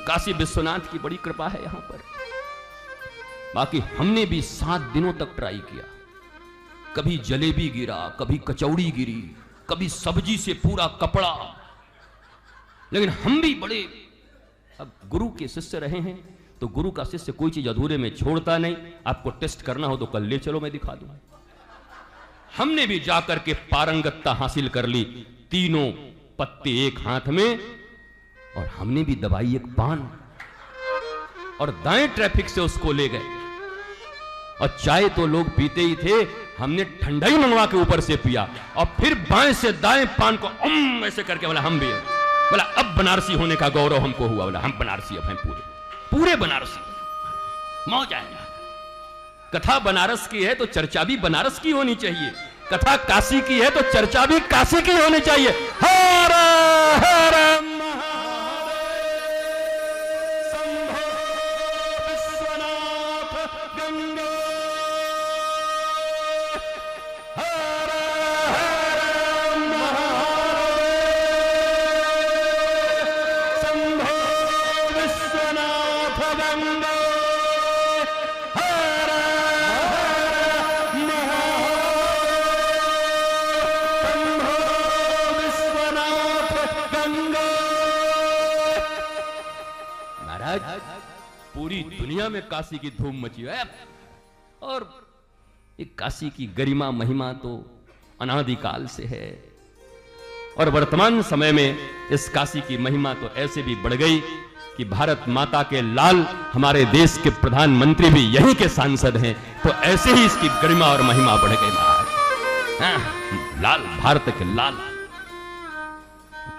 काशी विश्वनाथ की बड़ी कृपा है यहां पर। बाकी हमने भी 7 दिनों तक ट्राई किया, कभी जलेबी गिरा, कभी कचौड़ी गिरी, कभी सब्जी से पूरा कपड़ा, लेकिन हम भी बड़े, अब गुरु के शिष्य रहे हैं तो गुरु का शिष्य कोई चीज अधूरे में छोड़ता नहीं। आपको टेस्ट करना हो तो कल ले चलो, मैं दिखा दूं। हमने भी जाकर के पारंगतता हासिल कर ली, तीनों पत्ते एक हाथ में, और हमने भी दबाई एक पान, और दाएं ट्रैफिक से उसको ले गए। और चाय तो लोग पीते ही थे, हमने ठंडा ही मंगवा के ऊपर से पिया, और फिर बाएं से दाएं पान को ऐसे करके बोला हम भी, बोला अब बनारसी होने का गौरव हमको हुआ, बोला हम बनारसी अब हैं, पूरे पूरे बनारसी, मौज आएगा। कथा बनारस की है तो चर्चा भी बनारस की होनी चाहिए, कथा काशी की है तो चर्चा भी काशी की होनी चाहिए। हर हर पूरी दुनिया में काशी की धूम मची है, और एक काशी की गरिमा महिमा तो अनादिकाल से है, और वर्तमान समय में इस काशी की महिमा तो ऐसे भी बढ़ गई कि भारत माता के लाल हमारे देश के प्रधानमंत्री भी यहीं के सांसद हैं, तो ऐसे ही इसकी गरिमा और महिमा बढ़ गई महाराज। लाल, भारत के लाल,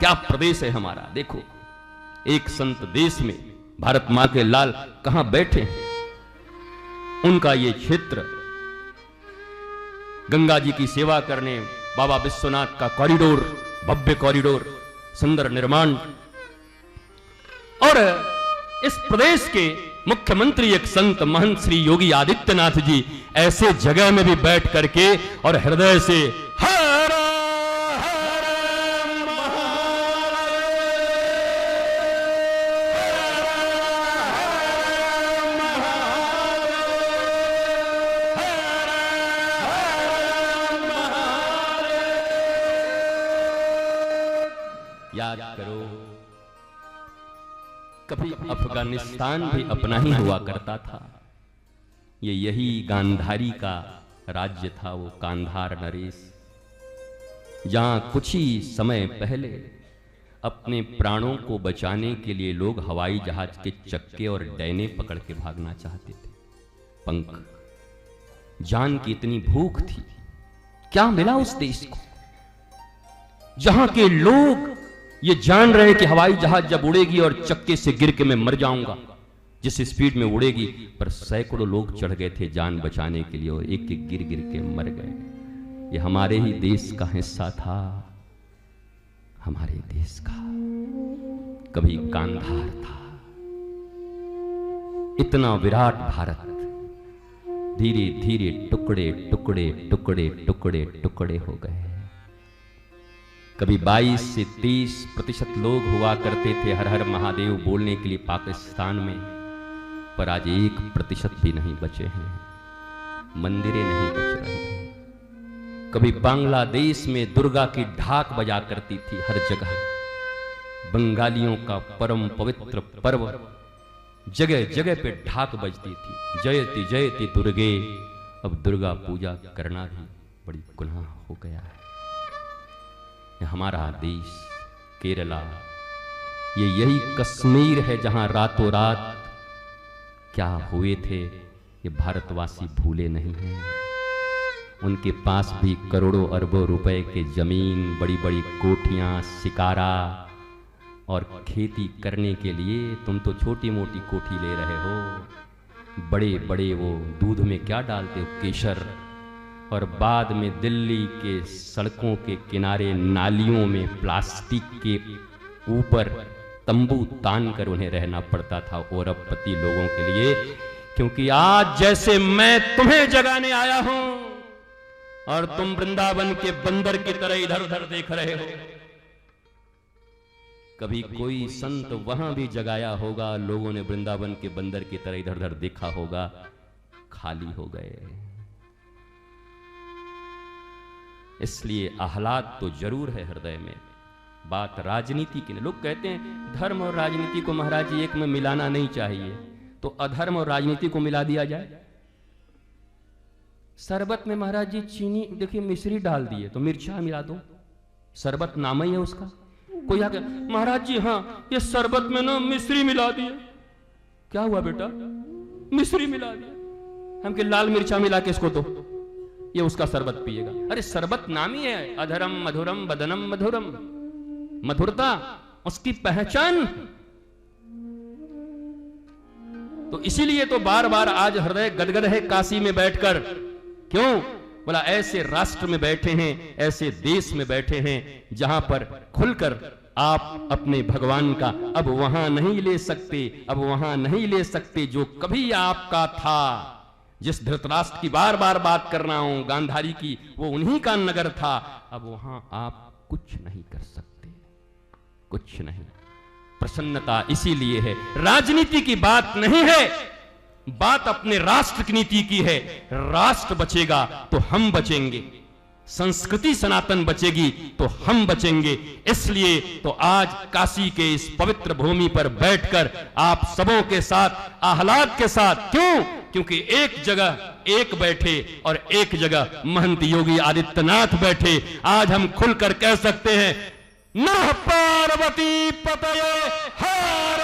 क्या प्रदेश है हमारा। देखो, एक संत देश में भारत मां के लाल कहां बैठे हैं, उनका ये क्षेत्र गंगा जी की सेवा करने, बाबा विश्वनाथ का कॉरिडोर, भव्य कॉरिडोर, सुंदर निर्माण, और इस प्रदेश के मुख्यमंत्री एक संत महंत श्री योगी आदित्यनाथ जी ऐसे जगह में भी बैठ करके और हृदय से हर याद करो, कभी अफगानिस्तान भी अपना ही हुआ करता था। ये यही गांधारी का राज्य था, वो कांधार नरेश, जहां कुछ ही समय पहले अपने प्राणों को बचाने के लिए लोग हवाई जहाज के चक्के और डैने पकड़ के भागना चाहते थे। पंख, जान की इतनी भूख थी, क्या मिला उस देश को जहां के लोग ये जान रहे कि हवाई जहाज जब उड़ेगी और चक्के से गिर के मैं मर जाऊंगा जिस स्पीड में उड़ेगी, पर सैकड़ों लोग चढ़ गए थे जान बचाने के लिए और एक एक गिर गिर के मर गए। ये हमारे ही देश का हिस्सा था, हमारे देश का कभी कांधार था। इतना विराट भारत धीरे धीरे टुकड़े टुकड़े टुकड़े टुकड़े टुकड़े हो गए। कभी 22 से 30% लोग हुआ करते थे हर हर महादेव बोलने के लिए पाकिस्तान में, पर आज 1% भी नहीं बचे हैं, मंदिरें नहीं बच रहे हैं। कभी बांग्लादेश में दुर्गा की ढाक बजा करती थी हर जगह, बंगालियों का परम पवित्र पर्व, जगह जगह पे ढाक बजती थी, जयति जयति दुर्गे। अब दुर्गा पूजा करना भी बड़ी गुनाह हो गया है। हमारा देश केरला, ये यही कश्मीर है जहां रातों रात क्या हुए थे ये भारतवासी भूले नहीं हैं। उनके पास भी करोड़ों अरबों रुपए के जमीन, बड़ी बड़ी कोठियां, शिकारा और खेती करने के लिए तुम तो छोटी मोटी कोठी ले रहे हो। बड़े बड़े वो दूध में क्या डालते हो, केसर, और बाद में दिल्ली के सड़कों के किनारे नालियों में प्लास्टिक के ऊपर तंबू तान कर उन्हें रहना पड़ता था औरबपति लोगों के लिए, क्योंकि आज जैसे मैं तुम्हें जगाने आया हूं और तुम वृंदावन के बंदर की तरह इधर उधर देख रहे हो, कभी कोई संत वहां भी जगाया होगा, लोगों ने वृंदावन के बंदर की तरह इधर उधर देखा होगा, खाली हो गए। इसलिए आह्लाद तो जरूर है हृदय में, बात राजनीति की नहीं। लोग कहते हैं धर्म और राजनीति को महाराज जी एक में मिलाना नहीं चाहिए, तो अधर्म और राजनीति को मिला दिया जाए। शरबत में महाराज जी चीनी, देखिए मिश्री डाल दिए तो मिर्चा मिला दो, शरबत नाम ही है उसका। कोई आके महाराज जी हाँ ये शरबत में ना मिश्री मिला दिया। क्या हुआ बेटा? मिश्री मिला दिया। हम के लाल मिर्चा मिला के इसको दो, ये उसका शरबत पिएगा। अरे शरबत नाम ही है, अधरम मधुरम बदनम मधुरम, मधुरता उसकी पहचान। तो इसीलिए तो बार बार आज हृदय गदगद है काशी में बैठकर। क्यों? बोला ऐसे राष्ट्र में बैठे हैं, ऐसे देश में बैठे हैं जहां पर खुलकर आप अपने भगवान का अब वहां नहीं ले सकते, अब वहां नहीं ले सकते जो कभी आपका था। जिस धृतराष्ट्र की बार बार बात कर रहा हूं, गांधारी की, वो उन्हीं का नगर था। अब वहां आप कुछ नहीं कर सकते, कुछ नहीं। प्रसन्नता इसीलिए है, राजनीति की बात नहीं है, बात अपने राष्ट्र की नीति की है। राष्ट्र बचेगा तो हम बचेंगे, संस्कृति सनातन बचेगी तो हम बचेंगे। इसलिए तो आज काशी के इस पवित्र भूमि पर बैठकर आप सबों के साथ आह्लाद के साथ, क्यों? क्योंकि एक जगह एक बैठे और एक जगह महंत योगी आदित्यनाथ बैठे। आज हम खुलकर कह सकते हैं नमः पार्वती पतये हर